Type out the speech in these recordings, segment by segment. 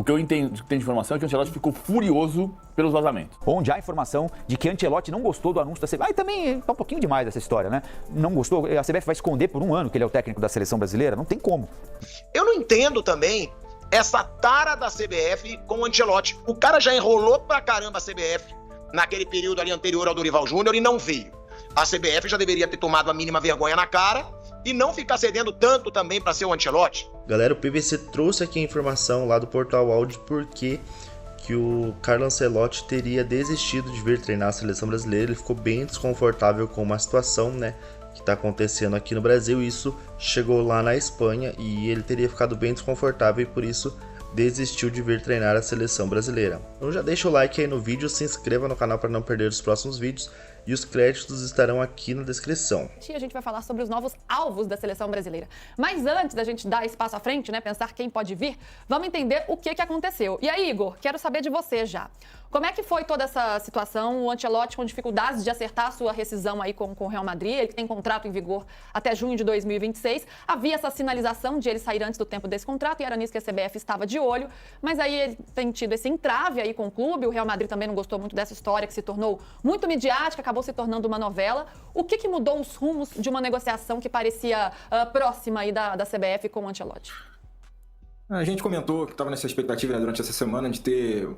que eu entendo de informação é que o Ancelotti ficou furioso pelos vazamentos. Onde há informação de que Ancelotti não gostou do anúncio da CBF. Aí também tá um pouquinho demais essa história, né? Não gostou, a CBF vai esconder por um ano que ele é o técnico da seleção brasileira? Não tem como. Eu não entendo também essa tara da CBF com o Ancelotti. O cara já enrolou pra caramba a CBF naquele período ali anterior ao Dorival Júnior e não veio. A CBF já deveria ter tomado a mínima vergonha na cara e não ficar cedendo tanto também para ser o Ancelotti. Galera, o PVC trouxe aqui a informação lá do Portal Áudio porque que o Carlo Ancelotti teria desistido de vir treinar a seleção brasileira. Ele ficou bem desconfortável com uma situação, né, que está acontecendo aqui no Brasil. Isso chegou lá na Espanha e ele teria ficado bem desconfortável e por isso desistiu de vir treinar a seleção brasileira. Então já deixa o like aí no vídeo, se inscreva no canal para não perder os próximos vídeos e os créditos estarão aqui na descrição. A gente vai falar sobre os novos alvos da seleção brasileira. Mas antes da gente dar esse passo à frente, né, pensar quem pode vir, vamos entender o que aconteceu. E aí, Igor, quero saber de você já. Como é que foi toda essa situação? O Ancelotti com dificuldades de acertar a sua rescisão aí com o Real Madrid, ele tem contrato em vigor até junho de 2026. Havia essa sinalização de ele sair antes do tempo desse contrato e era nisso que a CBF estava de olho. Mas aí ele tem tido esse entrave aí com o clube. O Real Madrid também não gostou muito dessa história que se tornou muito midiática, acabou se tornando uma novela. O que mudou os rumos de uma negociação que parecia próxima aí da CBF com o Ancelotti? A gente comentou que estava nessa expectativa, né, durante essa semana de ter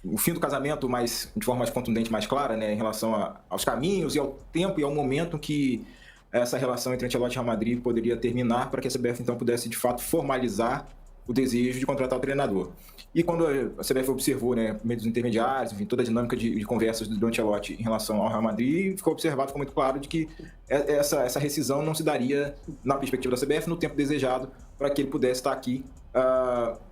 o fim do casamento de forma mais contundente, mais clara, né, em relação aos caminhos e ao tempo e ao momento que essa relação entre Ancelotti e Real Madrid poderia terminar para que a CBF então pudesse de fato formalizar o desejo de contratar o treinador. E quando a CBF observou, né, meio dos intermediários, enfim, toda a dinâmica de conversas do Ancelotti em relação ao Real Madrid, ficou muito claro de que essa rescisão não se daria, na perspectiva da CBF, no tempo desejado para que ele pudesse estar aqui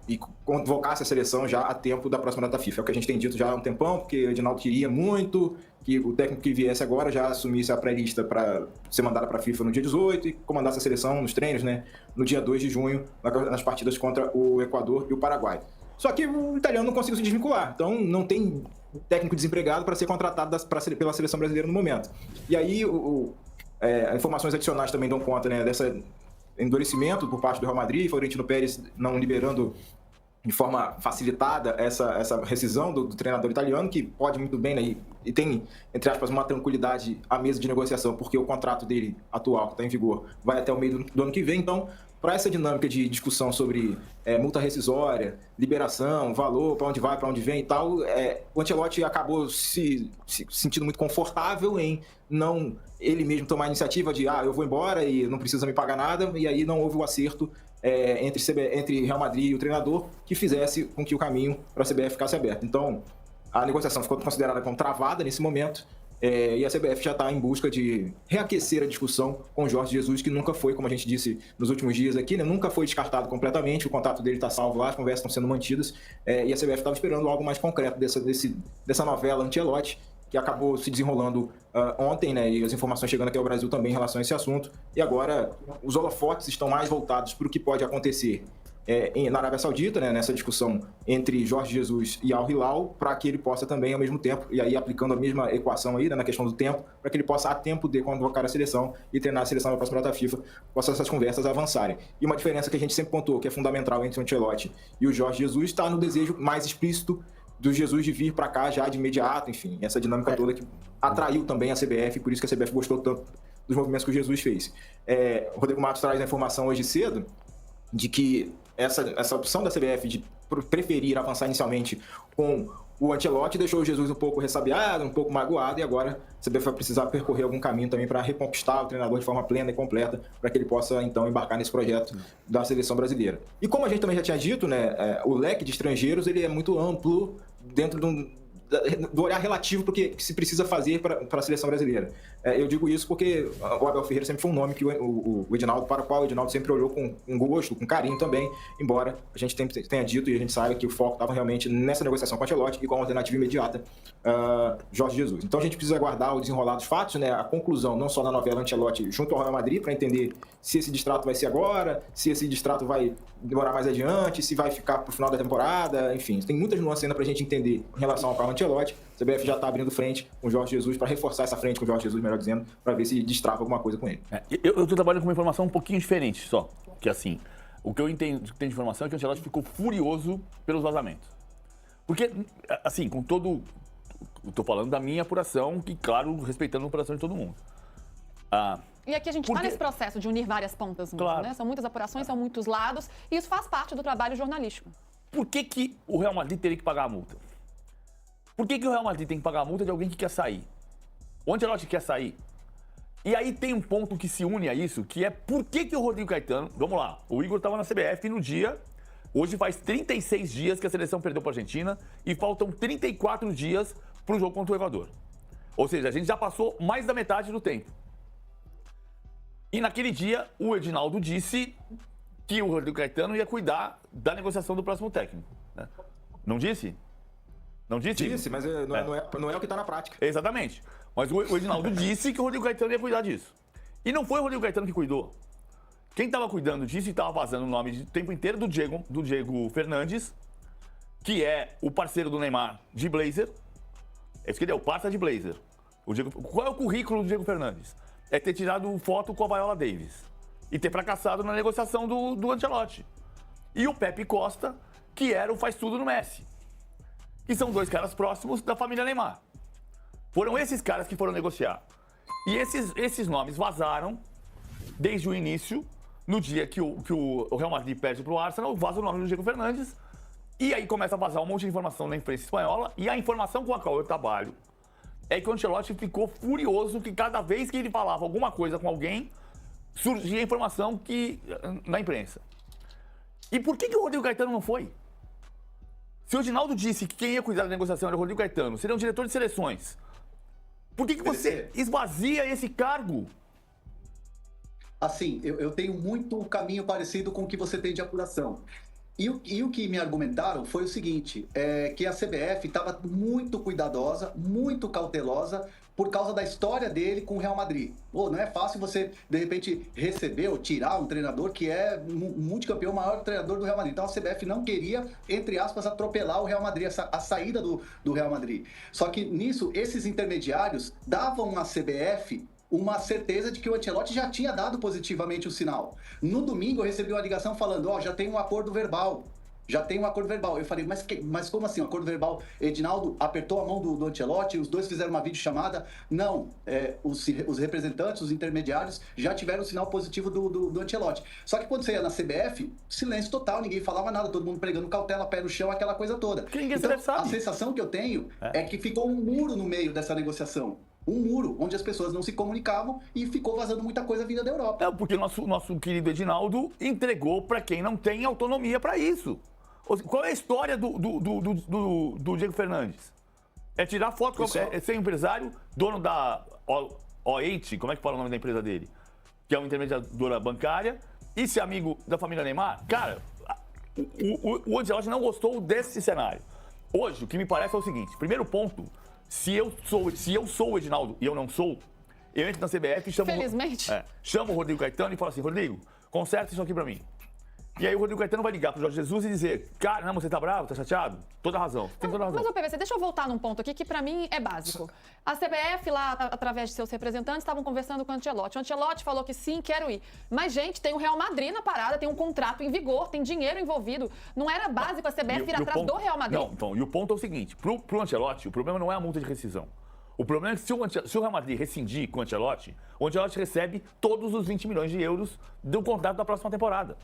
e convocasse a seleção já a tempo da próxima data FIFA. É o que a gente tem dito já há um tempão, porque o Edinaldo queria muito que o técnico que viesse agora já assumisse a pré-lista para ser mandada para a FIFA no dia 18 e comandasse a seleção nos treinos, né, no dia 2 de junho, nas partidas contra o Equador e o Paraguai. Só que o italiano não conseguiu se desvincular, então não tem técnico desempregado para ser contratado pela seleção brasileira no momento. E aí informações adicionais também dão conta, né, desse endurecimento por parte do Real Madrid, Florentino Pérez não liberando de forma facilitada essa rescisão do treinador italiano, que pode muito bem, né, e tem, entre aspas, uma tranquilidade à mesa de negociação, porque o contrato dele atual, que está em vigor, vai até o meio do ano que vem. Então, para essa dinâmica de discussão sobre multa rescisória, liberação, valor, para onde vai, para onde vem e tal, o Ancelotti acabou se sentindo muito confortável em não ele mesmo tomar a iniciativa de eu vou embora e não precisa me pagar nada, e aí não houve o acerto entre Real Madrid e o treinador que fizesse com que o caminho para a CBF ficasse aberto. Então, a negociação ficou considerada como travada nesse momento, e a CBF já está em busca de reaquecer a discussão com o Jorge Jesus, que nunca foi, como a gente disse nos últimos dias aqui, né, nunca foi descartado completamente, o contato dele está salvo lá, as conversas estão sendo mantidas, e a CBF estava esperando algo mais concreto dessa novela Ancelotti, que acabou se desenrolando ontem, né, e as informações chegando aqui ao Brasil também em relação a esse assunto, e agora os holofotes estão mais voltados para o que pode acontecer na Arábia Saudita, né, nessa discussão entre Jorge Jesus e Al Hilal, para que ele possa também, ao mesmo tempo, e aí aplicando a mesma equação aí, né, na questão do tempo, para que ele possa, a tempo de convocar a seleção e treinar a seleção na próxima data FIFA, possa essas conversas avançarem. E uma diferença que a gente sempre pontuou, que é fundamental entre o Ancelotti e o Jorge Jesus, está no desejo mais explícito do Jesus de vir para cá já de imediato, enfim, essa dinâmica toda que atraiu também a CBF, por isso que a CBF gostou tanto dos movimentos que o Jesus fez. O Rodrigo Matos traz a informação hoje cedo de que essa opção da CBF de preferir avançar inicialmente com o Ancelotti deixou o Jesus um pouco ressabiado, um pouco magoado, e agora a CBF vai precisar percorrer algum caminho também para reconquistar o treinador de forma plena e completa, para que ele possa então embarcar nesse projeto da seleção brasileira. E como a gente também já tinha dito, né, o leque de estrangeiros ele é muito amplo dentro do olhar relativo para o que se precisa fazer para a seleção brasileira. Eu digo isso porque o Abel Ferreira sempre foi um nome que o Edinaldo, para o qual o Edinaldo sempre olhou com gosto, com carinho também, embora a gente tenha dito e a gente saiba que o foco estava realmente nessa negociação com o Ancelotti e com a alternativa imediata, Jorge Jesus. Então a gente precisa aguardar o desenrolar dos fatos, né, a conclusão não só da novela Ancelotti junto ao Real Madrid, para entender se esse distrato vai ser agora, se esse distrato vai demorar mais adiante, se vai ficar para o final da temporada, enfim, tem muitas nuances ainda para a gente entender em relação ao Carlo Ancelotti. A CBF já está abrindo frente com o Jorge Jesus para reforçar essa frente com o Jorge Jesus, melhor dizendo, para ver se destrava alguma coisa com ele. Eu estou trabalhando com uma informação um pouquinho diferente só, que assim, O que eu entendo de informação é que o Ancelotti ficou furioso pelos vazamentos. Porque, assim, com todo... Estou falando da minha apuração, que, claro, respeitando a apuração de todo mundo. E aqui a gente está nesse processo de unir várias pontas mesmo, Claro. né? São muitas apurações, são muitos lados, e isso faz parte do trabalho jornalístico. Por que o Real Madrid teria que pagar a multa? Por que o Real Madrid tem que pagar a multa de alguém que quer sair? O Ancelotti quer sair. E aí tem um ponto que se une a isso, que é por que o Rodrigo Caetano... Vamos lá, o Igor estava na CBF no dia... Hoje faz 36 dias que a seleção perdeu para a Argentina e faltam 34 dias para o jogo contra o Equador. Ou seja, a gente já passou mais da metade do tempo. E naquele dia, o Edinaldo disse que o Rodrigo Caetano ia cuidar da negociação do próximo técnico. Né? Não disse? Não disse? Disse, mas não é o que está na prática. Exatamente. Mas o Edinaldo disse que o Rodrigo Caetano ia cuidar disso. E não foi o Rodrigo Caetano que cuidou. Quem estava cuidando disso e estava vazando o nome o tempo inteiro do Diego Fernandes, que é o parceiro do Neymar de Blazer. É isso que ele é, o parça de Blazer. Qual é o currículo do Diego Fernandes? É ter tirado foto com a Viola Davis e ter fracassado na negociação do Ancelotti. E o Pepe Costa, que era o faz-tudo no Messi. Que são dois caras próximos da família Neymar. Foram esses caras que foram negociar. E esses nomes vazaram desde o início. No dia que o Real Madrid perde para o Arsenal, vaza o nome do Diego Fernandes. E aí começa a vazar um monte de informação na imprensa espanhola. E a informação com a qual eu trabalho é que o Ancelotti ficou furioso que cada vez que ele falava alguma coisa com alguém, surgia informação na imprensa. E por que o Rodrigo Caetano não foi? Se o Edinaldo disse que quem ia cuidar da negociação era o Rodrigo Caetano, seria um diretor de seleções, por que você esvazia esse cargo? Assim, eu tenho muito caminho parecido com o que você tem de apuração. E o que me argumentaram foi o seguinte, que a CBF estava muito cuidadosa, muito cautelosa, por causa da história dele com o Real Madrid. Pô, não é fácil você, de repente, receber ou tirar um treinador que é multicampeão, maior treinador do Real Madrid. Então a CBF não queria, entre aspas, atropelar o Real Madrid, a saída do Real Madrid. Só que nisso, esses intermediários davam à CBF uma certeza de que o Ancelotti já tinha dado positivamente o sinal. No domingo eu recebi uma ligação falando, já tem um acordo verbal. Já tem um acordo verbal. Eu falei, mas como assim, um acordo verbal? Edinaldo apertou a mão do Ancelotti, os dois fizeram uma videochamada. Não, os representantes, os intermediários, já tiveram o sinal positivo do Ancelotti. Só que quando você ia na CBF, silêncio total, ninguém falava nada, todo mundo pregando cautela, pé no chão, aquela coisa toda. Então, a sensação que eu tenho é que ficou um muro no meio dessa negociação. Um muro onde as pessoas não se comunicavam e ficou vazando muita coisa vinda da Europa. É, porque o nosso querido Edinaldo entregou para quem não tem autonomia para isso. Qual é a história do Diego Fernandes? É tirar foto, é ser empresário, dono da O8, como é que fala o nome da empresa dele? Que é uma intermediadora bancária, e ser amigo da família Neymar. Cara, o Ancelotti não gostou desse cenário. Hoje, o que me parece é o seguinte, primeiro ponto, se eu sou o Edinaldo e eu não sou, eu entro na CBF e chamo o Rodrigo Caetano e falo assim, Rodrigo, conserta isso aqui pra mim. E aí o Rodrigo Caetano vai ligar pro Jorge Jesus e dizer, cara, não, você tá bravo, tá chateado? Toda razão, tem toda razão. Mas, PVC, deixa eu voltar num ponto aqui que pra mim é básico. A CBF lá, através de seus representantes, estavam conversando com o Ancelotti. O Ancelotti falou que sim, quero ir. Mas, gente, tem o Real Madrid na parada, tem um contrato em vigor, tem dinheiro envolvido. Não era básico a CBF ir atrás do Real Madrid? Não, então, e o ponto é o seguinte, pro Ancelotti, o problema não é a multa de rescisão. O problema é que se o Real Madrid rescindir com o Ancelotti recebe todos os 20 milhões de euros do contrato da próxima temporada.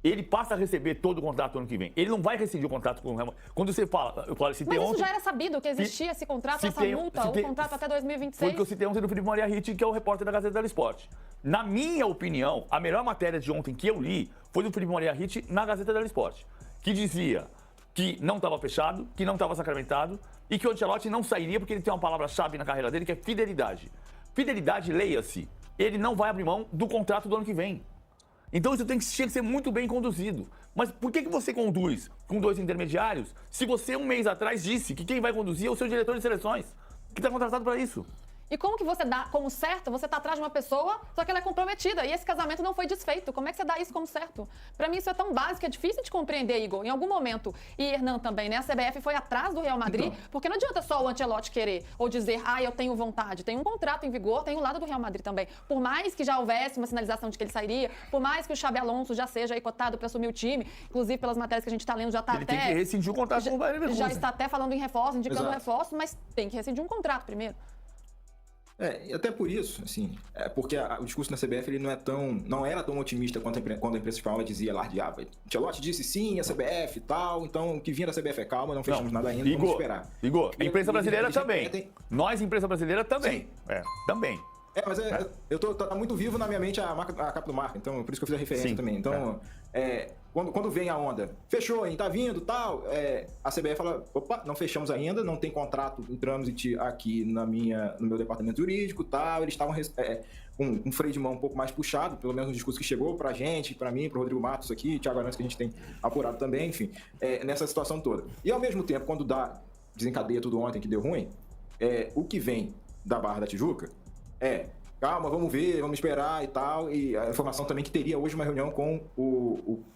Ele passa a receber todo o contrato ano que vem. Ele não vai rescindir o contrato com o Real Madrid. Quando você fala, eu citei Mas ontem... isso já era sabido, que existia esse contrato, essa multa, o contrato até 2026. Foi o que eu citei ontem do Felipe Maria Ritt, que é o repórter da Gazeta dello Sport. Na minha opinião, a melhor matéria de ontem que eu li foi do Felipe Maria Ritt na Gazeta dello Sport, que dizia que não estava fechado, que não estava sacramentado e que o Ancelotti não sairia porque ele tem uma palavra-chave na carreira dele que é fidelidade. Fidelidade, leia-se, ele não vai abrir mão do contrato do ano que vem. Então isso tinha que ser muito bem conduzido. Mas por que você conduz com dois intermediários se você um mês atrás disse que quem vai conduzir é o seu diretor de seleções, que está contratado para isso? E como que você dá como certo? Você tá atrás de uma pessoa, só que ela é comprometida. E esse casamento não foi desfeito. Como é que você dá isso como certo? Pra mim isso é tão básico, é difícil de compreender, Igor. Em algum momento, e Hernan também, né? A CBF foi atrás do Real Madrid, porque não adianta só o Ancelotti querer ou dizer, eu tenho vontade. Tem um contrato em vigor, tem o lado do Real Madrid também. Por mais que já houvesse uma sinalização de que ele sairia, por mais que o Xabi Alonso já seja aí cotado para assumir o time, inclusive pelas matérias que a gente tá lendo, já tá Ele tem que rescindir o contrato com o Bayern Leverkusen. já está até falando em reforço, indicando Exato. reforço, mas tem que rescindir um contrato primeiro. E até por isso, assim, porque o discurso na CBF ele não era tão otimista quando a imprensa espanhola dizia, alardeava. Ancelotti disse sim, a CBF e tal, então o que vinha da CBF é calma, não fechamos nada ainda, vamos esperar. Igor, a imprensa brasileira também. Tem... Nós, imprensa brasileira, também. Sim. Também. Mas tá muito vivo na minha mente a capa do Marca, então por isso que eu fiz a referência Sim. também. Então, quando vem a onda, fechou, hein, tá vindo, tal, a CBF fala, opa, não fechamos ainda, não tem contrato em trâmite aqui no meu departamento jurídico, tal, eles estavam com um freio de mão um pouco mais puxado, pelo menos no discurso que chegou pra gente, pra mim, pro Rodrigo Matos aqui, Thiago Arantes, que a gente tem apurado também, enfim, nessa situação toda. E ao mesmo tempo, quando desencadeia tudo ontem que deu ruim, o que vem da Barra da Tijuca calma, vamos ver, vamos esperar e tal. E a informação também que teria hoje uma reunião com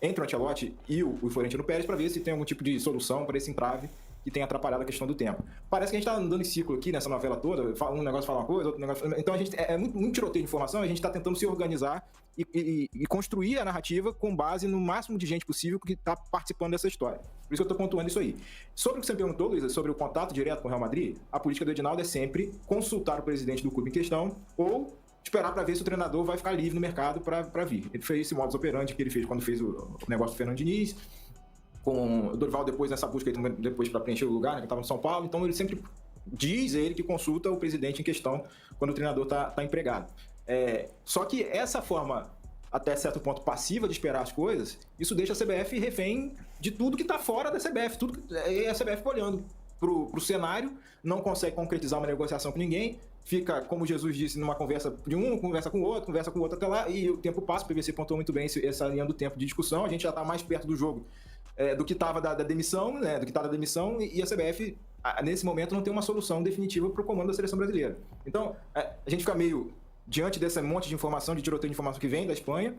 entre o Ancelotti e o Florentino Pérez para ver se tem algum tipo de solução para esse entrave que tem atrapalhado a questão do tempo. Parece que a gente está andando em ciclo aqui nessa novela toda, um negócio fala uma coisa, outro negócio... Então a gente muito tiroteio de informação, a gente está tentando se organizar e construir a narrativa com base no máximo de gente possível que está participando dessa história. Por isso que eu estou pontuando isso aí. Sobre o que você perguntou, Luísa, sobre o contato direto com o Real Madrid, a política do Edinaldo é sempre consultar o presidente do clube em questão ou esperar para ver se o treinador vai ficar livre no mercado para vir. Ele fez esse modus operandi que ele fez quando fez o negócio do Fernando Diniz, com o Dorival depois nessa busca depois para preencher o lugar, né, que estava no São Paulo. Então ele sempre diz que consulta o presidente em questão quando o treinador está empregado. Só que essa forma, até certo ponto, passiva de esperar as coisas, isso deixa a CBF refém de tudo que está fora da CBF. A CBF olhando pro cenário, não consegue concretizar uma negociação com ninguém, fica, como Jesus disse, numa conversa de conversa com o outro até lá, e o tempo passa. O PVC pontuou muito bem essa linha do tempo de discussão, a gente já está mais perto do jogo do que estava da demissão, né, do que está da demissão, e a CBF, nesse momento, não tem uma solução definitiva para o comando da seleção brasileira. Então, a gente fica meio diante desse monte de informação, de tiroteio de informação que vem da Espanha,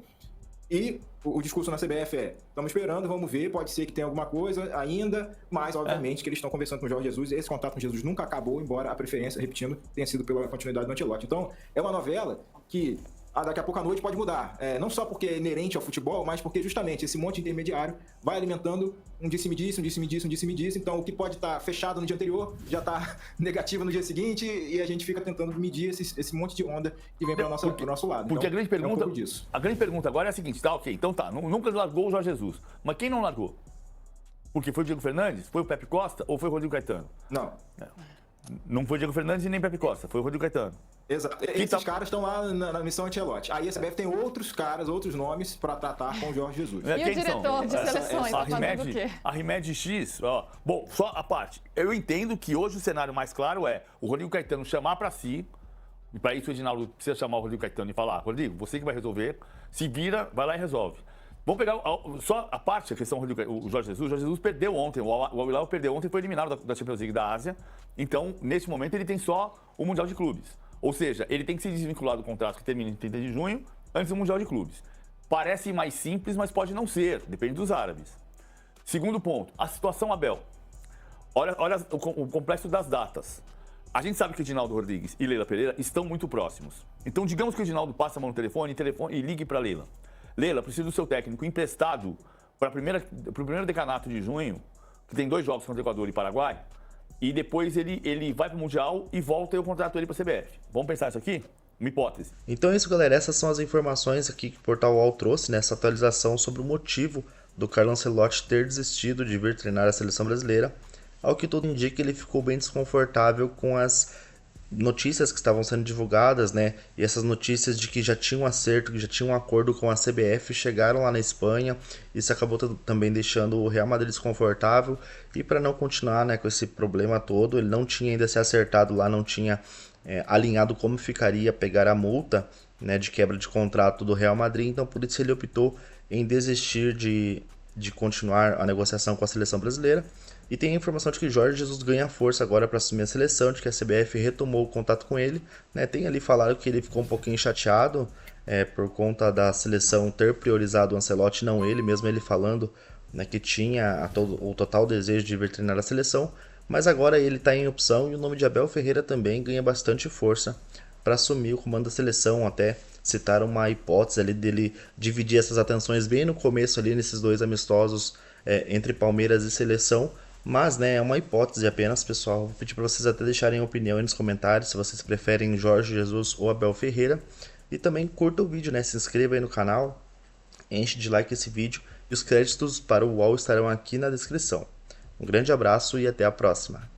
e o discurso na CBF estamos esperando, vamos ver, pode ser que tenha alguma coisa ainda, mas obviamente que eles estão conversando com o Jorge Jesus, esse contato com Jesus nunca acabou, embora a preferência, repetindo, tenha sido pela continuidade do Ancelotti. Então, é uma novela que daqui a pouco à noite pode mudar, não só porque é inerente ao futebol, mas porque justamente esse monte intermediário vai alimentando um disse-me-disse, um disse-me-disse, um disse-me-disse. Então, o que pode estar fechado no dia anterior já está negativo no dia seguinte, e a gente fica tentando medir esse monte de onda que vem para o nosso lado. Porque então, a grande pergunta, um pouco disso. a grande pergunta agora é a seguinte, então nunca largou o Jorge Jesus, mas quem não largou? Porque foi o Diego Fernandes, foi o Pepe Costa ou foi o Rodrigo Caetano? Não foi o Diego Fernandes e nem Pepe Costa, foi o Rodrigo Caetano. Exato. Esses caras estão lá na missão Ancelotti. Aí a CBF tem outros caras, outros nomes para tratar com o Jorge Jesus. E o diretor de seleções está fazendo o quê? A Rimed X, bom, só a parte. Eu entendo que hoje o cenário mais claro é o Rodrigo Caetano chamar para si, e para isso o Edinaldo precisa chamar o Rodrigo Caetano e falar, Rodrigo, você que vai resolver, se vira, vai lá e resolve. Vamos pegar só a parte, a questão do Jorge Jesus. O Jorge Jesus perdeu ontem, o Al-Hilal perdeu ontem e foi eliminado da Champions League da Ásia. Então, nesse momento, ele tem só o Mundial de Clubes. Ou seja, ele tem que se desvincular do contrato que termina em 30 de junho, antes do Mundial de Clubes. Parece mais simples, mas pode não ser, depende dos árabes. Segundo ponto, a situação Abel. Olha o complexo das datas. A gente sabe que o Edinaldo Rodrigues e Leila Pereira estão muito próximos. Então, digamos que o Edinaldo passe a mão no telefone e ligue para Leila. Leila, preciso do seu técnico emprestado para o primeiro decanato de junho, que tem 2 jogos contra o Equador e Paraguai, e depois ele vai para o Mundial e volta e eu contrato ele para a CBF. Vamos pensar isso aqui? Uma hipótese. Então é isso, galera. Essas são as informações aqui que o Portal UOL trouxe nessa atualização sobre o motivo do Carlo Ancelotti ter desistido de vir treinar a seleção brasileira. Ao que tudo indica, ele ficou bem desconfortável com as notícias que estavam sendo divulgadas, né? E essas notícias de que já tinha um acerto, que já tinha um acordo com a CBF, chegaram lá na Espanha. Isso acabou também deixando o Real Madrid desconfortável. E para não continuar, né, com esse problema todo, ele não tinha ainda se acertado lá, não tinha alinhado como ficaria pegar a multa, né, de quebra de contrato do Real Madrid. Então por isso ele optou em desistir de de continuar a negociação com a seleção brasileira. E tem a informação de que Jorge Jesus ganha força agora para assumir a seleção, de que a CBF retomou o contato com ele, né? Tem ali falado que ele ficou um pouquinho chateado por conta da seleção ter priorizado o Ancelotti, não ele, mesmo ele falando, né, que tinha o total desejo de vir treinar a seleção, mas agora ele está em opção e o nome de Abel Ferreira também ganha bastante força para assumir o comando da seleção. Até citaram uma hipótese ali dele dividir essas atenções bem no começo ali nesses dois amistosos entre Palmeiras e seleção, mas né, é uma hipótese apenas, pessoal. Vou pedir para vocês até deixarem opinião aí nos comentários se vocês preferem Jorge Jesus ou Abel Ferreira. E também curta o vídeo, né? Se inscreva aí no canal, enche de like esse vídeo e os créditos para o UOL estarão aqui na descrição. Um grande abraço e até a próxima.